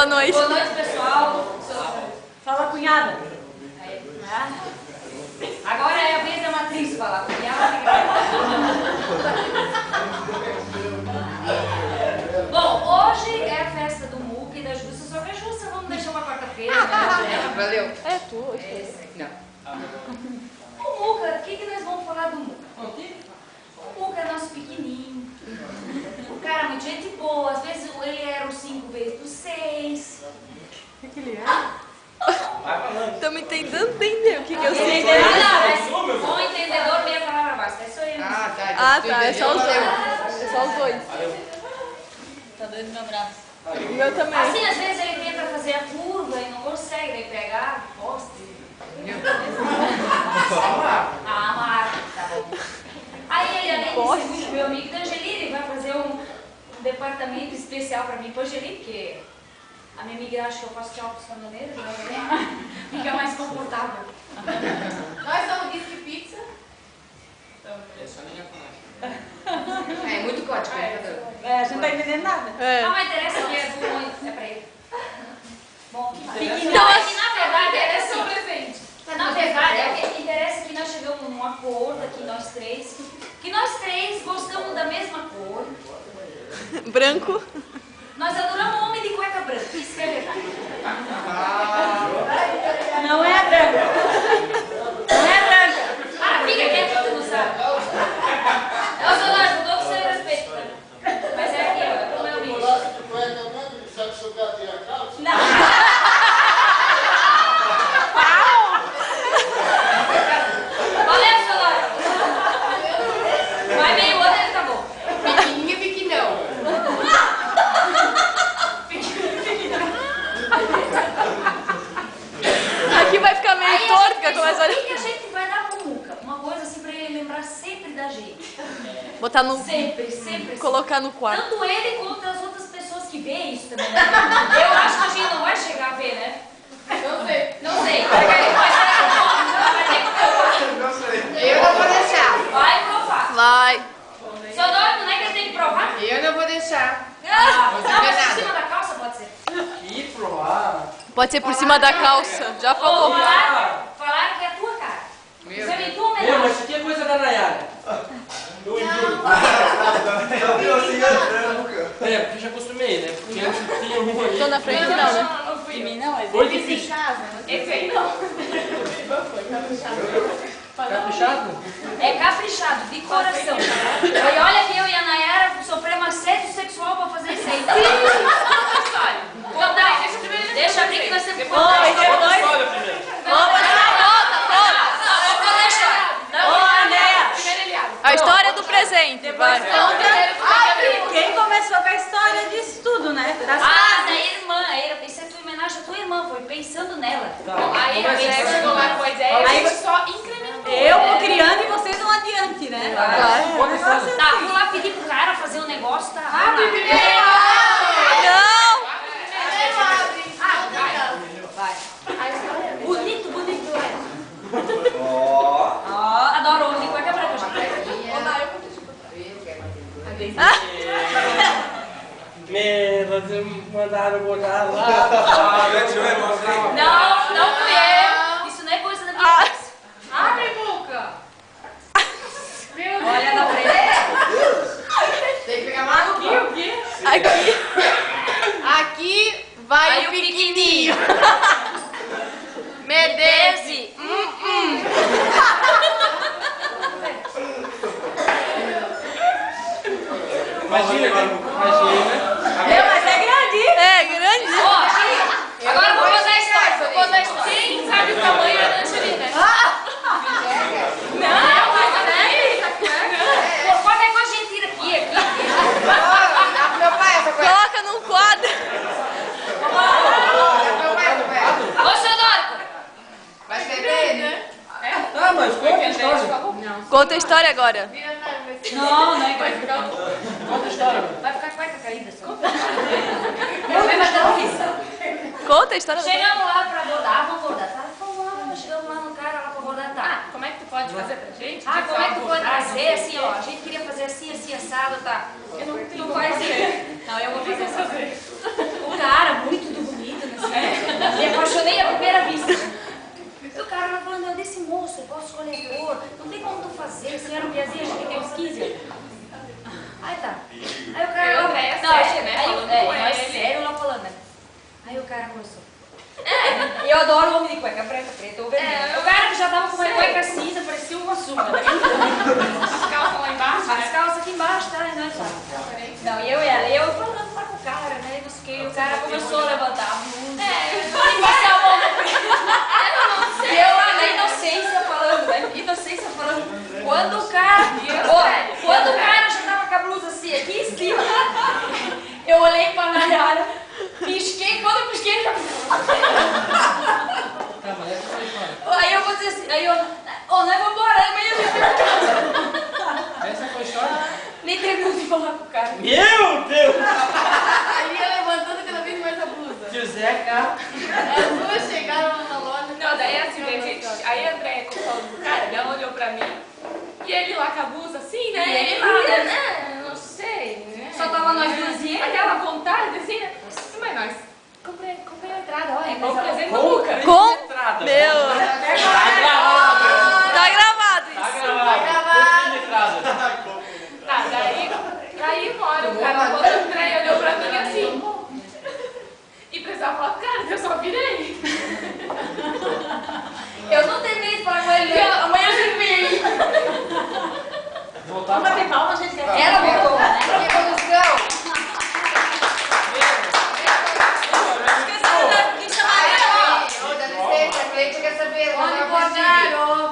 Boa noite. Boa noite, pessoal. Fala, cunhada. Agora é a vez da Matriz falar. Cunhada. Bom, hoje é a festa do MUC e da Justa, só que a Justa vamos deixar pra quarta-feira. Né? Valeu. É tu hoje. Não. O Muca, o que nós vamos falar do Muca? O Muca é nosso pequenininho. O cara é muito gente boa, às vezes ele era o 5 vezes do 6. O que ele é? Estamos tentando entender o que eu sei. Não, mas bom entendedor, meia palavra basta. É só ele. Ah, tá. É só os dois. É só os dois. Tá doido meu abraço. O meu também. Assim, às vezes ele tenta fazer a curva e não consegue, daí pegar, posta. Amar, tá bom. Aí ele, além de ser muito meu amigo da Angeli, ele vai fazer um departamento especial pra mim, pra Angeli, porque a minha amiga acha que eu faço tchau pros caminhoneiros, né? Fica mais confortável. Nós somos disque pizza. É muito código, A gente não tá entendendo nada. Não, mas interessa que é do muito, é pra ele. Bom, Então, na verdade, é assim. Na verdade, o que interessa é que nós chegamos num acordo aqui, nós três, que nós três gostamos da mesma cor. Branco. Nós adoramos homem de cueca branca, isso que é verdade. Não é branca. Não é branca. Ah, fica quieto, tu não sabe. Eu sou nós, não dou com seu respeito. Mas é aqui, ó, é pro meu amigo. Não. Valeu, seu Lório. Vai meio outro, ele tá bom. Pequenininha, pequenão. Aqui vai ficar meio Aí torto, a porque gente começa a pensou, o que a gente vai dar pro Muca? Uma coisa assim pra ele lembrar sempre da gente. botar no. Sempre, sempre. Colocar no quarto. Tanto ele quanto as outras pessoas que veem isso também. Né? Eu acho que a gente não vai chegar a ver, né? Não sei. Não sei. Vai ter que provar. Eu não vou deixar. Vai provar. Vai. Seu Dório, não é que ele tem que provar? Eu não vou deixar. Não, Você mas vê por nada. cima da calça pode ser. Pode ser por cima da calça. Já falou. Falaram que é a tua cara. Meu Você Deus. me tu Meu, melhor. mas isso aqui é coisa da Nayara. É, porque eu já acostumei, né? Porque antes tinha um aí. Tô na frente, não, né? Não fui em mim, não, mas Foi ele difícil. Esse aí não. Caprichado? É caprichado, de coração. Aí olha que eu e a Nayara sofremos assédio sexual pra fazer isso aí. Então, deixa abrir que nós temos que contar a história. Olha primeiro. Conta a história. Ô, Andréa, A história do presente. Vai. quem começou com a história disso tudo, né? Das Ah, casas. da irmã. Isso é tua homenagem à tua irmã. Foi pensando nela. Aí Mas você é- chegou lá com a ideia Aí e só incrementou. Eu vou criando e vocês vão adiante, né? Pode fazer. Tá, vou lá pedir pro cara fazer um negócio, tá? Não! Bonito, bonito. Ó, adoro homem de cueca branca, gente. Vocês mandaram botar lá. Não, não fui eu. Isso não é coisa da minha cabeça. Abre, Muca. Meu Deus. Olha na frente. Tem que pegar mais O quê? Aqui. Aqui vai Aí o o pequenininho. Medese. Imagina. Mas é grande. É grande. Ó, agora eu vou contar a história. Vou contar a história. Quem sabe o tamanho da Angelina? Não, mas é. Pô, qualquer coisa a gente tira aqui. Dá pro meu pai essa coisa. Coloca num quadro. Dá pro meu pai essa coisa. Ô, seu Dórico. Vai ser bem, né? Ah, mas conta a história. Conta a história agora. Não, não é coisa. Conta a história. Vai ficar cueca caída só. Vai bater isso. Conta a história. Chegamos lá pra bordar, vamos bordar. Tá, vamos, chegamos lá no cara lá pra bordar, tá. Como é que tu pode fazer pra gente? Ah, como é que tu pode fazer assim, ó? A gente queria fazer assim, assado, tá? Tu faz assim. Não, eu vou fazer assim. O cara, muito do bonito. Me apaixonei à primeira vista. E o cara falando desse moço, eu posso escolher cor, não tem como tu fazer, você era um piazinho, acho que tem uns 15 anos. Aí tá. Aí o cara... Eu, André, é não, sério, né? Aí, Falando é, com nós ele. sério lá falando, né? Aí o cara começou. E eu adoro o homem de cueca preta ou vermelha. O cara que já tava com uma cueca cinza, parecia uma suma. Né? As calças lá embaixo, As né? calças aqui embaixo, tá? Nós lá. Não, e eu e ela, eu falando lá com o cara, né? Não sei o que, o cara começou a levantar a blusa. E passar a mão no peito. E eu lá na inocência falando, né? Inocência falando. Quando o cara. Quando o cara já tava com a blusa assim, aqui em cima, eu olhei pra Nayara, pisquei, quando eu pisquei, já. Tá, mas essa foi história. Aí eu vou dizer assim, aí eu. Ô, nós vamos embora, amanhã eu Essa foi história? nem terminou de falar com o cara. Meu Deus! Aí ia levantando cada vez mais a blusa. Tio Zeca. As duas chegaram na loja. Não, daí assim, daí, gente, aí a André falando do cara, ela olhou pra mim. E ele lá com a blusa assim, né? E ele lá, né? Não sei, né? Só tava nós duas e ele. Aquela vontade, assim, né? Mas nós comprei a entrada, olha, foi o presente do Com Luca. Com? entrada. Meu. Tá gravado. Tá gravado Tá isso. gravado. Com entrada. Tá, daí uma hora o cara falou, o André olhou pra mim assim. E precisava falar, cara, eu só virei. Eu não terminei de falar com ele, amanhã eu já vi. Voltar Vamos pra... bater palma, gente. Ela voltou, né? Que evolução. Esqueci de chamar ela. Ô, dá licença, a cliente quer saber. Onde botaram?